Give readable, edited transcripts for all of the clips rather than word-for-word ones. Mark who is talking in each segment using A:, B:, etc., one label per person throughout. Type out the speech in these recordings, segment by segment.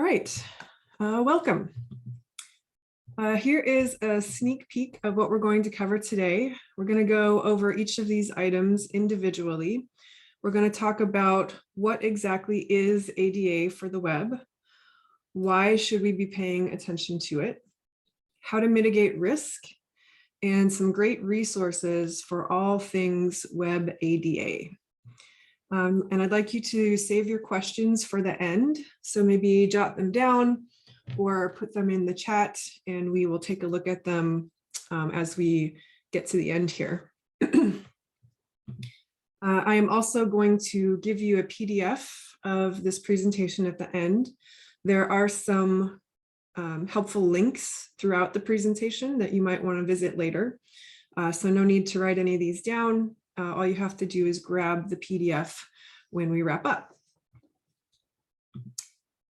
A: All right, welcome. Here is a sneak peek of what we're going to cover today. We're going to go over each of these items individually. We're going to talk about what exactly is ADA for the web, why should we be paying attention to it, how to mitigate risk, and some great resources for all things web ADA. And I'd like you to save your questions for the end. So maybe jot them down or put them in the chat and we will take a look at them as we get to the end here. I am also going to give you a PDF of this presentation at the end. There are some helpful links throughout the presentation that you might want to visit later. So no need to write any of these down. All you have to do is grab the PDF when we wrap up.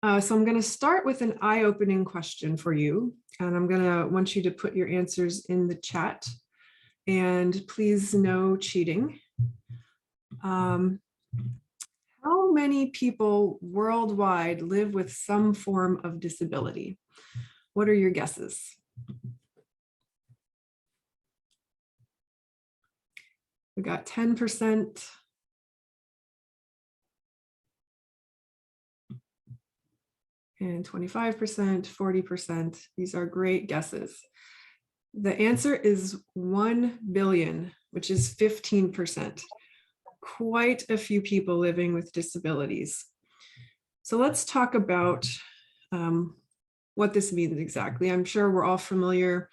A: So I'm going to start with an eye-opening question for you, and I'm going to want you to put your answers in the chat. And please, no cheating. How many people worldwide live with some form of disability? What are your guesses? We got 10%. And 25%, 40%. These are great guesses. The answer is 1 billion, which is 15%. Quite a few people living with disabilities. So let's talk about what this means exactly. I'm sure we're all familiar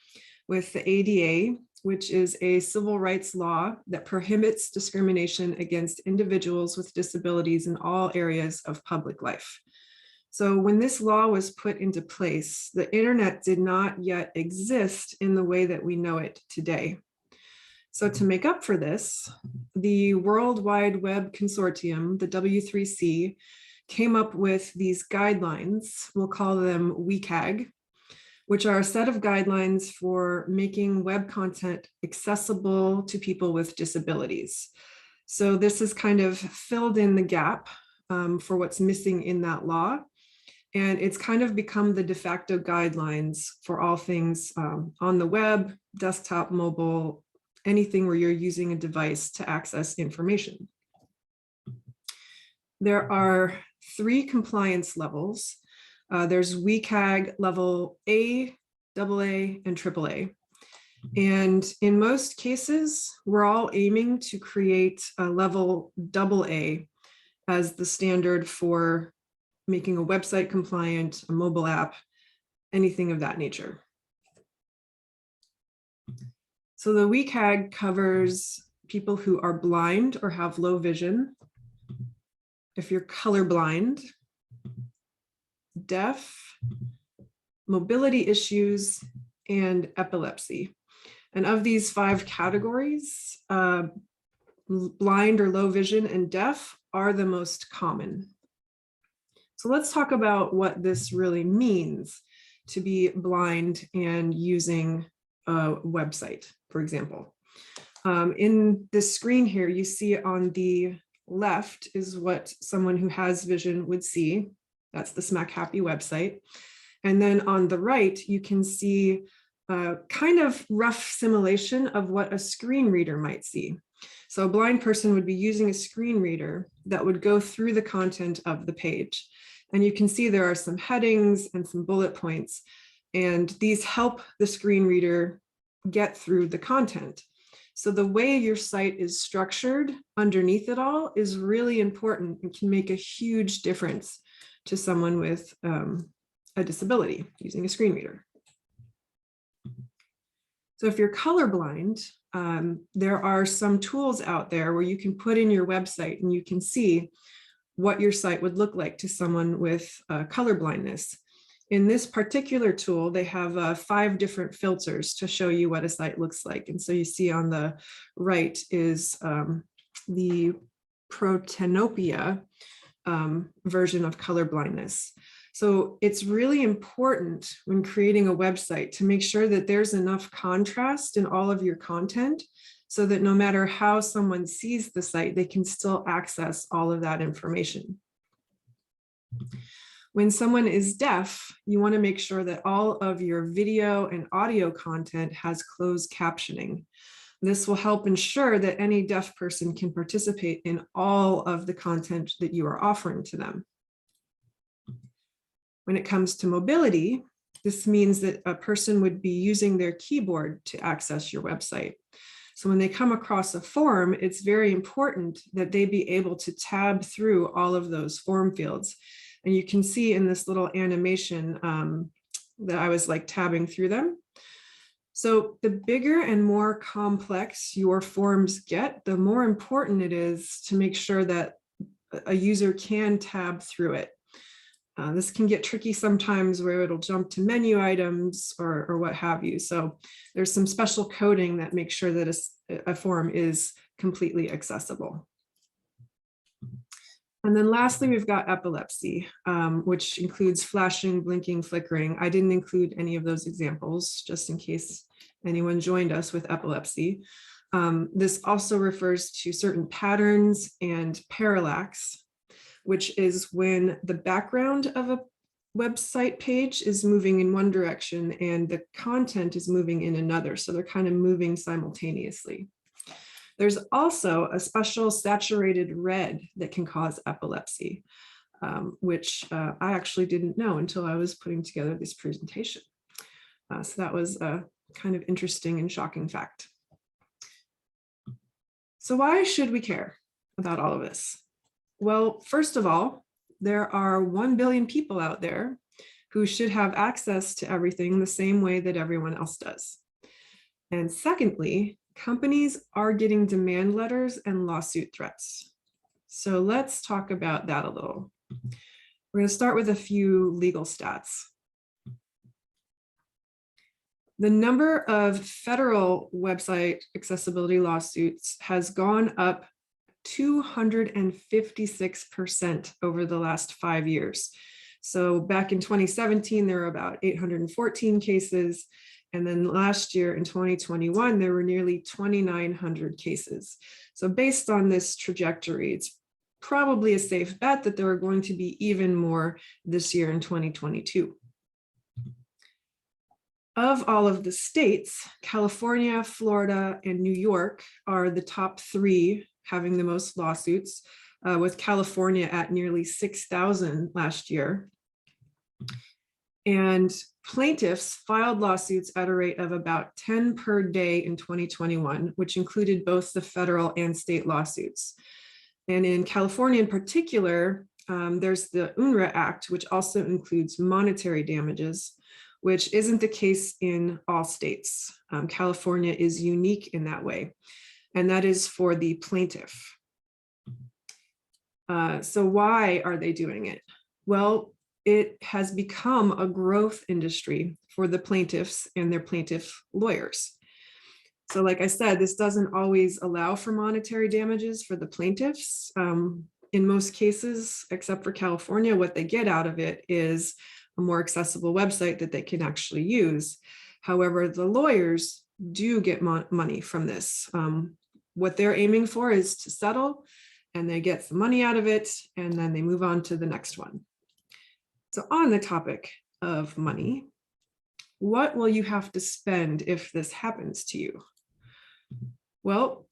A: with the ADA, which is a civil rights law that prohibits discrimination against individuals with disabilities in all areas of public life. So when this law was put into place, the internet did not yet exist in the way that we know it today. So to make up for this, the World Wide Web Consortium, the W3C, came up with these guidelines, we'll call them WCAG, which are a set of guidelines for making web content accessible to people with disabilities. So this is kind of filled in the gap for what's missing in that law. And it's kind of become the de facto guidelines for all things on the web, desktop, mobile, anything where you're using a device to access information. There are 3 compliance levels. There's WCAG level A, AA, and AAA. And in most cases, we're all aiming to create a level AA as the standard for making a website compliant, a mobile app, anything of that nature. So the WCAG covers people who are blind or have low vision, if you're colorblind, deaf, mobility issues, and epilepsy. And of these 5 categories, blind or low vision and deaf are the most common. So let's talk about what this really means to be blind and using a website, for example. In this screen here, you see on the left is what someone who has vision would see. That's the Smack Happy website. And then on the right, you can see a kind of rough simulation of what a screen reader might see. So a blind person would be using a screen reader that would go through the content of the page. And you can see there are some headings and some bullet points, and these help the screen reader get through the content. So the way your site is structured underneath it all is really important and can make a huge difference to someone with a disability using a screen reader. So if you're colorblind, there are some tools out there where you can put in your website and you can see what your site would look like to someone with color blindness. In this particular tool, they have 5 different filters to show you what a site looks like. And so you see on the right is the protanopia version of color blindness. So it's really important when creating a website to make sure that there's enough contrast in all of your content so that no matter how someone sees the site, they can still access all of that information. When someone is deaf, you want to make sure that all of your video and audio content has closed captioning. This will help ensure that any deaf person can participate in all of the content that you are offering to them. When it comes to mobility, this means that a person would be using their keyboard to access your website. So when they come across a form, it's very important that they be able to tab through all of those form fields. And you can see in this little animation that I was like tabbing through them. So the bigger and more complex your forms get, the more important it is to make sure that a user can tab through it. This can get tricky sometimes where it'll jump to menu items or what have you. So there's some special coding that makes sure that a form is completely accessible. And then lastly, we've got epilepsy, which includes flashing, blinking, flickering. I didn't include any of those examples just in case anyone joined us with epilepsy. This also refers to certain patterns and parallax, which is when the background of a website page is moving in one direction and the content is moving in another. So they're kind of moving simultaneously. There's also a special saturated red that can cause epilepsy, which I actually didn't know until I was putting together this presentation. So that was a kind of interesting and shocking fact. So why should we care about all of this? Well, first of all, there are 1 billion people out there who should have access to everything the same way that everyone else does. And secondly, companies are getting demand letters and lawsuit threats. So let's talk about that a little. We're going to start with a few legal stats. The number of federal website accessibility lawsuits has gone up 256% over the last 5 years. So back in 2017, there were about 814 cases. And then last year in 2021, there were nearly 2,900 cases. So based on this trajectory, it's probably a safe bet that there are going to be even more this year in 2022. Of all of the states, California, Florida, and New York are the top 3 having the most lawsuits, with California at nearly 6,000 last year. And plaintiffs filed lawsuits at a rate of about 10 per day in 2021, which included both the federal and state lawsuits. And in California in particular, there's the UNRRA Act, which also includes monetary damages, which isn't the case in all states. California is unique in that way, and that is for the plaintiff. So why are they doing it? Well, it has become a growth industry for the plaintiffs and their plaintiff lawyers. So like I said, this doesn't always allow for monetary damages for the plaintiffs. In most cases, except for California, what they get out of it is a more accessible website that they can actually use. However, the lawyers do get money from this. What they're aiming for is to settle, and they get some money out of it, and then they move on to the next one. So on the topic of money, what will you have to spend if this happens to you? Well,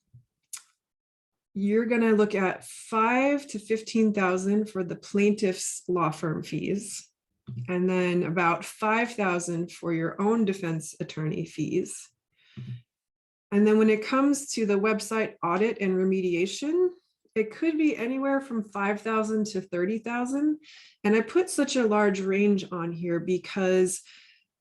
A: you're going to look at $5,000 to $15,000 for the plaintiff's law firm fees, and then about $5,000 for your own defense attorney fees. And then when it comes to the website audit and remediation, it could be anywhere from $5,000 to $30,000. And I put such a large range on here because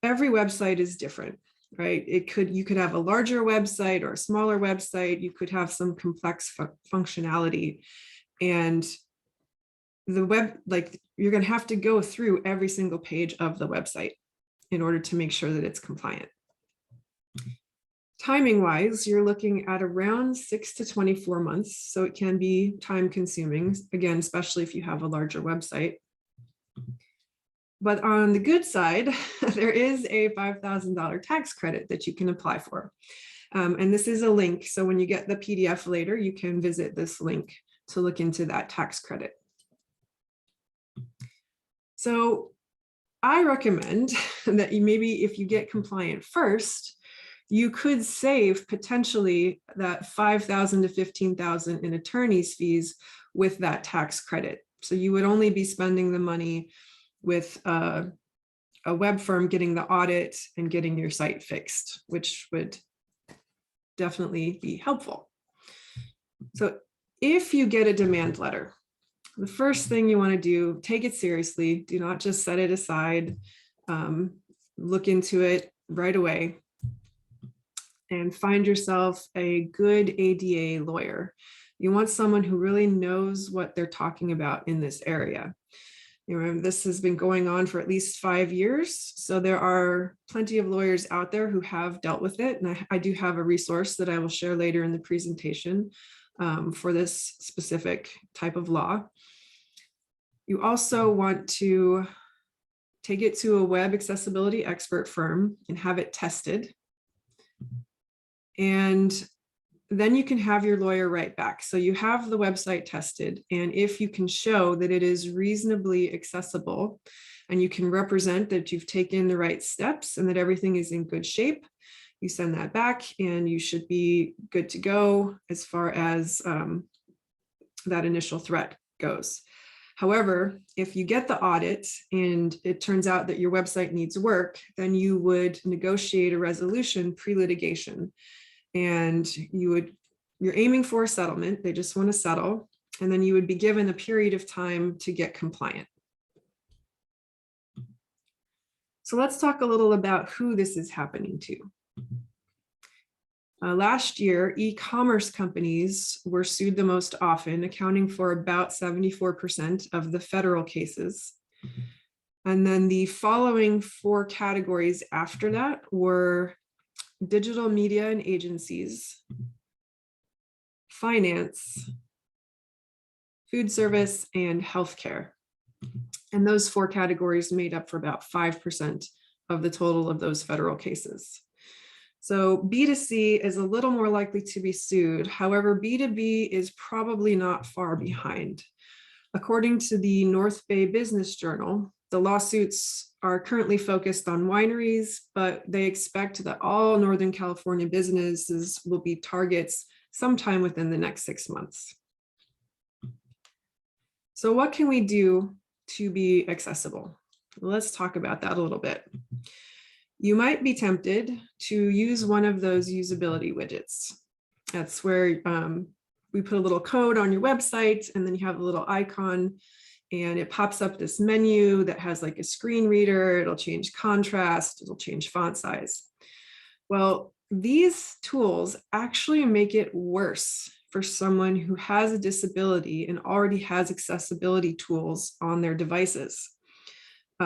A: every website is different, right? You could have a larger website or a smaller website. You could have some complex functionality, and the you're going to have to go through every single page of the website in order to make sure that it's compliant. Timing wise, you're looking at around 6 to 24 months. So it can be time consuming, again, especially if you have a larger website. But on the good side, there is a $5,000 tax credit that you can apply for. And this is a link. So when you get the PDF later, you can visit this link to look into that tax credit. So I recommend that you maybe if you get compliant first, you could save potentially that $5,000 to $15,000 in attorney's fees with that tax credit. So you would only be spending the money with a web firm getting the audit and getting your site fixed, which would definitely be helpful. So if you get a demand letter, the first thing you want to do, take it seriously. Do not just set it aside. Look into it right away and find yourself a good ADA lawyer. You want someone who really knows what they're talking about in this area. You know, this has been going on for at least 5 years. So there are plenty of lawyers out there who have dealt with it. And I do have a resource that I will share later in the presentation for this specific type of law. You also want to take it to a web accessibility expert firm and have it tested. And then you can have your lawyer write back. So you have the website tested, and if you can show that it is reasonably accessible and you can represent that you've taken the right steps and that everything is in good shape, you send that back and you should be good to go as far as that initial threat goes. However, if you get the audit and it turns out that your website needs work, then you would negotiate a resolution pre-litigation. And you're aiming for a settlement. They just want to settle. And then you would be given a period of time to get compliant. So let's talk a little about who this is happening to. Last year, e-commerce companies were sued the most often, accounting for about 74% of the federal cases. And then the following 4 categories after that were digital media and agencies, finance, food service, and healthcare. And those 4 categories made up for about 5% of the total of those federal cases. So B2C is a little more likely to be sued. However, B2B is probably not far behind. According to the North Bay Business Journal, the lawsuits are currently focused on wineries, but they expect that all Northern California businesses will be targets sometime within the next 6 months. So what can we do to be accessible? Let's talk about that a little bit. You might be tempted to use one of those usability widgets. That's where we put a little code on your website, and then you have a little icon, and it pops up this menu that has like a screen reader. It'll change contrast, it'll change font size. Well, these tools actually make it worse for someone who has a disability and already has accessibility tools on their devices.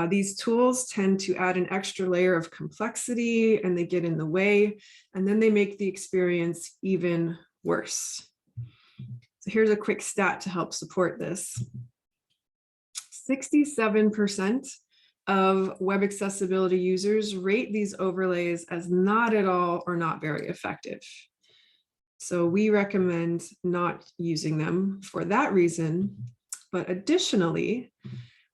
A: These tools tend to add an extra layer of complexity, and they get in the way, and then they make the experience even worse. So here's a quick stat to help support this. 67% of web accessibility users rate these overlays as not at all or not very effective. So we recommend not using them for that reason, but additionally,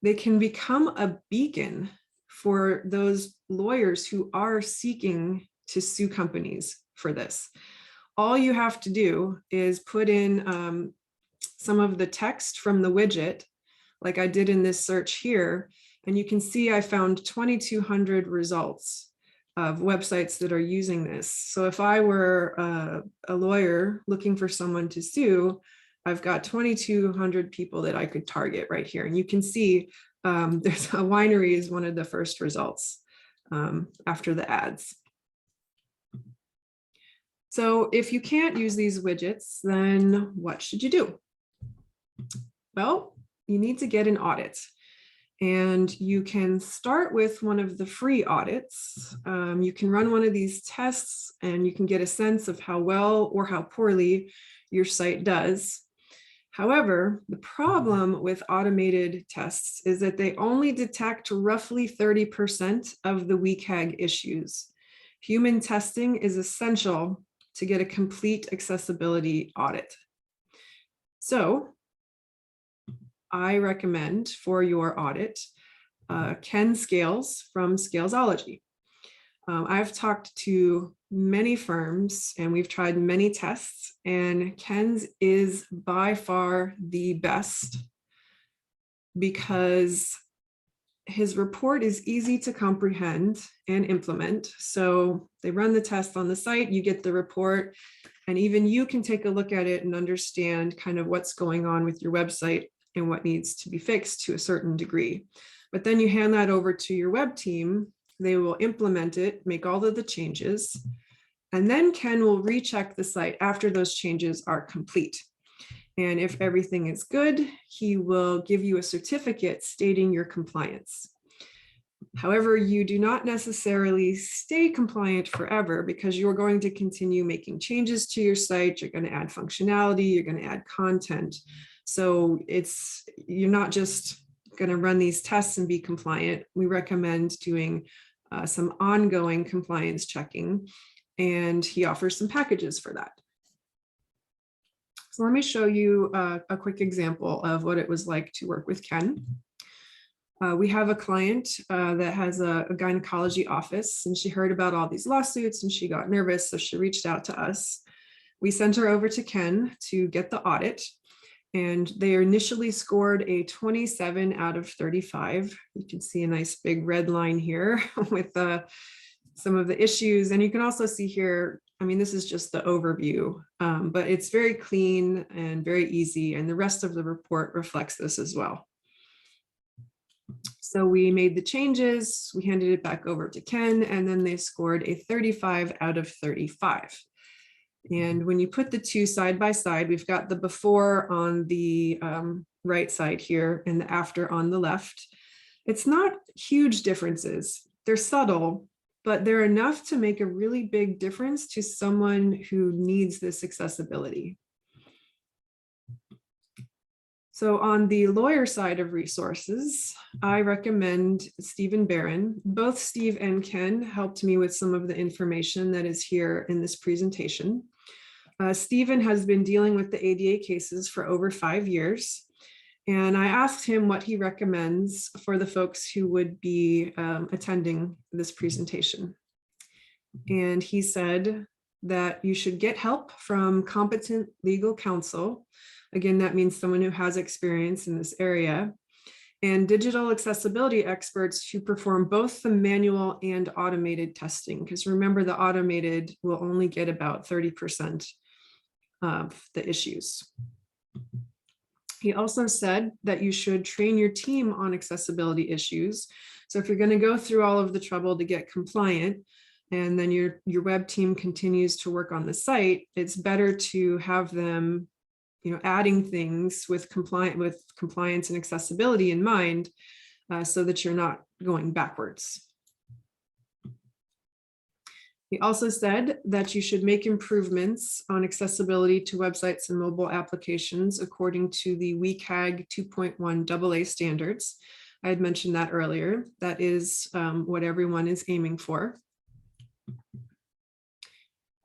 A: they can become a beacon for those lawyers who are seeking to sue companies for this. All you have to do is put in some of the text from the widget, like I did in this search here, and you can see I found 2,200 results of websites that are using this. So if I were a lawyer looking for someone to sue, I've got 2,200 people that I could target right here. And you can see there's a winery is one of the first results after the ads. So if you can't use these widgets, then what should you do? Well, you need to get an audit. And you can start with one of the free audits. You can run one of these tests and you can get a sense of how well or how poorly your site does. However, the problem with automated tests is that they only detect roughly 30% of the WCAG issues. Human testing is essential to get a complete accessibility audit. So I recommend for your audit Ken Scales from Scalesology. I've talked to many firms and we've tried many tests, and Ken's is by far the best because his report is easy to comprehend and implement. So they run the test on the site, you get the report, and even you can take a look at it and understand kind of what's going on with your website and what needs to be fixed to a certain degree. But then you hand that over to your web team, they will implement it, make all of the changes, and then Ken will recheck the site after those changes are complete. And if everything is good, he will give you a certificate stating your compliance. However, you do not necessarily stay compliant forever because you're going to continue making changes to your site. You're going to add functionality, you're going to add content. So you're not just going to run these tests and be compliant. We recommend doing some ongoing compliance checking, and he offers some packages for that. So let me show you a quick example of what it was like to work with Ken. We have a client that has a gynecology office, and she heard about all these lawsuits and she got nervous, so she reached out to us. We sent her over to Ken to get the audit, and they initially scored a 27 out of 35. You can see a nice big red line here with some of the issues, and you can also see here, I mean, this is just the overview, but it's very clean and very easy, and the rest of the report reflects this as well. So we made the changes, we handed it back over to Ken, and then they scored a 35 out of 35. And when you put the two side by side, we've got the before on the right side here and the after on the left. It's not huge differences, they're subtle, but they're enough to make a really big difference to someone who needs this accessibility. So on the lawyer side of resources, I recommend Steve and Barron. Both Steve and Ken helped me with some of the information that is here in this presentation. Stephen has been dealing with the ADA cases for over 5 years. And I asked him what he recommends for the folks who would be attending this presentation. And he said that you should get help from competent legal counsel. Again, that means someone who has experience in this area, and digital accessibility experts who perform both the manual and automated testing. Because remember, the automated will only get about 30% of the issues. He also said that you should train your team on accessibility issues. So if you're going to go through all of the trouble to get compliant, and then your web team continues to work on the site, it's better to have them, adding things with compliance and accessibility in mind, so that you're not going backwards. He also said that you should make improvements on accessibility to websites and mobile applications according to the WCAG 2.1 AA standards. I had mentioned that earlier. That is what everyone is aiming for.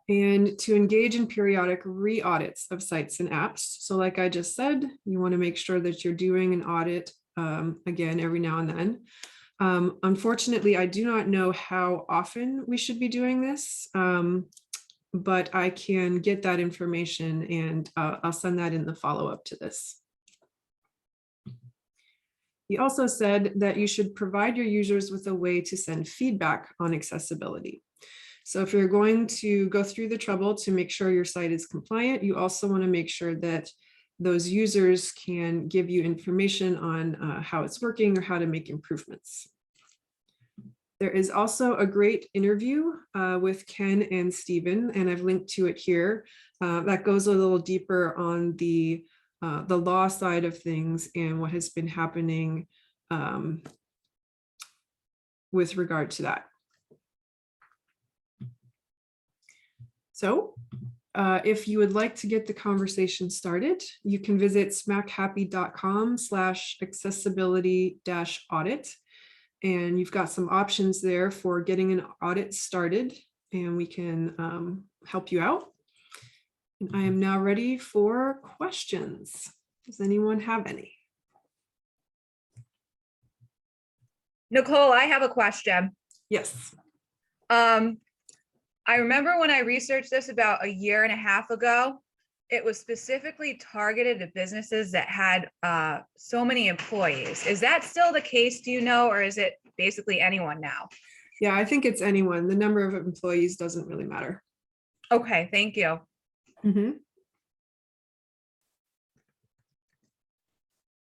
A: And to engage in periodic re-audits of sites and apps. So like I just said, you want to make sure that you're doing an audit again every now and then. Unfortunately, I do not know how often we should be doing this, but I can get that information and I'll send that in the follow-up to this. He also said that you should provide your users with a way to send feedback on accessibility. So if you're going to go through the trouble to make sure your site is compliant, you also want to make sure that those users can give you information on how it's working or how to make improvements. There is also a great interview with Ken and Stephen, and I've linked to it here. That goes a little deeper on the law side of things and what has been happening with regard to that. So if you would like to get the conversation started, you can visit smackhappy.com/accessibility-audit. And you've got some options there for getting an audit started, and we can help you out. And I am now ready for questions. Does anyone have any?
B: Nicole, I have a question.
A: Yes.
B: I remember when I researched this about a year and a half ago, it was specifically targeted to businesses that had so many employees. Is that still the case, do you know, or is it basically anyone now?
A: Yeah, I think it's anyone. The number of employees doesn't really matter.
B: Okay, thank you.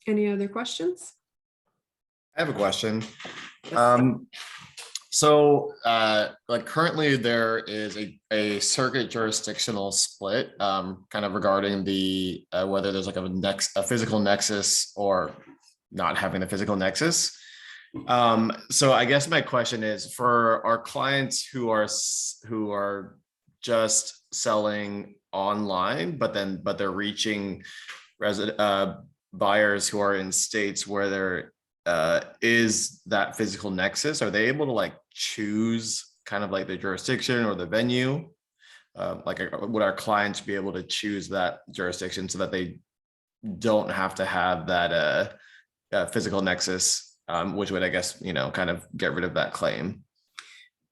A: Any other questions?
C: I have a question. Like currently there is a circuit jurisdictional split kind of regarding the whether there's like a physical nexus or not having a physical nexus. So I guess my question is for our clients who are just selling online, but they're reaching buyers who are in states where there is that physical nexus. Are they able to like choose kind of like the jurisdiction or the venue? Would our clients be able to choose that jurisdiction so that they don't have to have that physical nexus, which would, I guess, kind of get rid of that claim?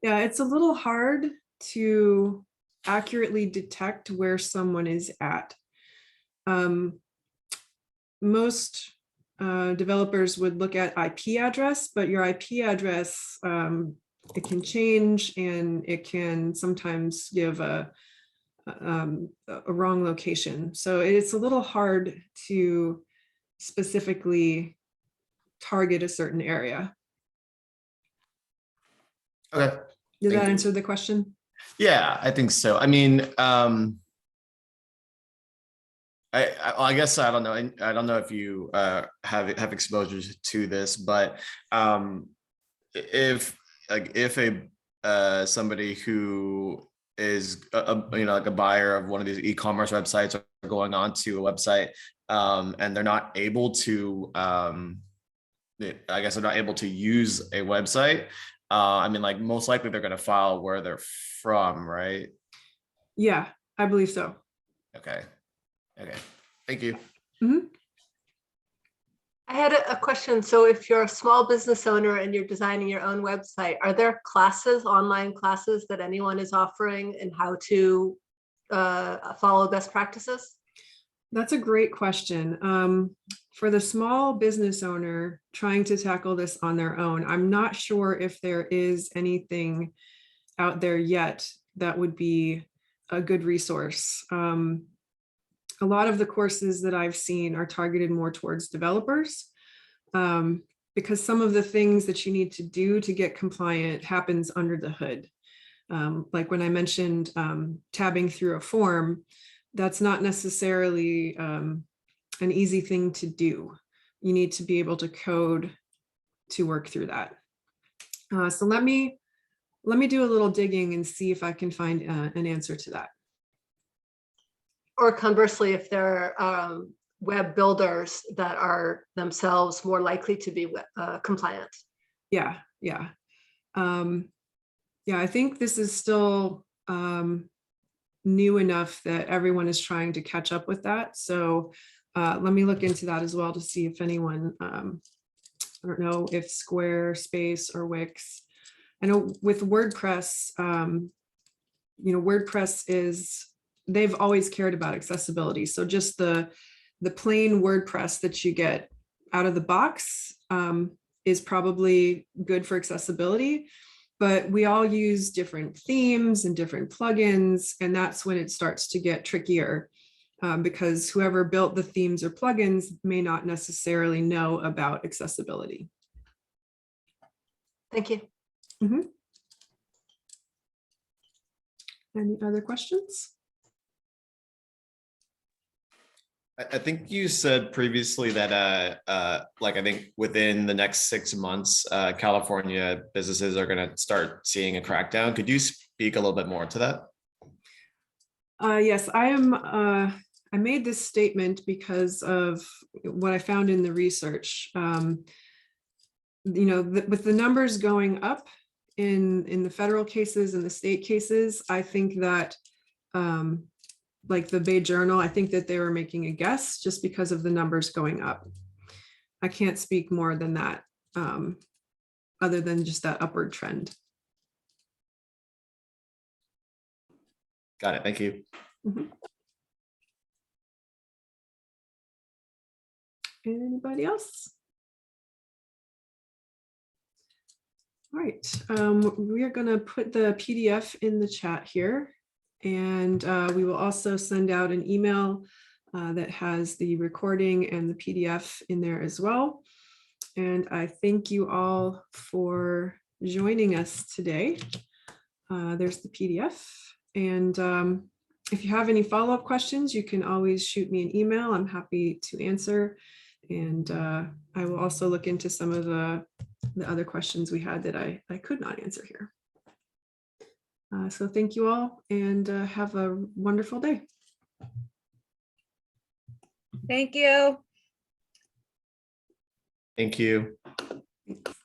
A: Yeah, it's a little hard to accurately detect where someone is at. Most developers would look at IP address, but your IP address, it can change and it can sometimes give a wrong location. So it's a little hard to specifically target a certain area.
C: Okay.
A: Did that answer the question?
C: Yeah, I think so. I mean, I guess I don't know. I don't know if you have exposure to this, but if somebody who is like a buyer of one of these e-commerce websites are going on to a website and they're not able to, I guess they're not able to use a website. I mean, like most likely they're going to file where they're from, right?
A: Yeah, I believe so.
C: Okay. Okay, thank you.
D: I had a question. So if you're a small business owner and you're designing your own website, are there classes, online classes that anyone is offering in how to follow best practices?
A: That's a great question. For the small business owner trying to tackle this on their own, I'm not sure if there is anything out there yet that would be a good resource. A lot of the courses that I've seen are targeted more towards developers because some of the things that you need to do to get compliant happens under the hood. Like when I mentioned tabbing through a form, that's not necessarily an easy thing to do. You need to be able to code to work through that. So let me do a little digging and see if I can find an answer to that.
D: Or conversely, if there are web builders that are themselves more likely to be compliant.
A: Yeah. I think this is still new enough that everyone is trying to catch up with that. So let me look into that as well to see if anyone, I don't know if Squarespace or Wix. I know with WordPress, WordPress is, they've always cared about accessibility. So just the plain WordPress that you get out of the box is probably good for accessibility, but we all use different themes and different plugins. And that's when it starts to get trickier because whoever built the themes or plugins may not necessarily know about accessibility.
D: Thank you.
A: Any other questions?
C: I think you said previously that like I think within the next 6 months, California businesses are going to start seeing a crackdown. Could you speak a little bit more to that?
A: Yes, I am. I made this statement because of what I found in the research. With the numbers going up in the federal cases and the state cases, I think that like the Bay Journal, I think that they were making a guess just because of the numbers going up. I can't speak more than that other than just that upward trend.
C: Got it. Thank you.
A: Anybody else? All right, we are going to put the PDF in the chat here, and we will also send out an email that has the recording and the PDF in there as well. And I thank you all for joining us today. There's the PDF. And if you have any follow-up questions, you can always shoot me an email. I'm happy to answer. And I will also look into some of the other questions we had that I could not answer here. So thank you all, and have a wonderful day.
B: Thank you.
C: Thank you.
A: Thanks.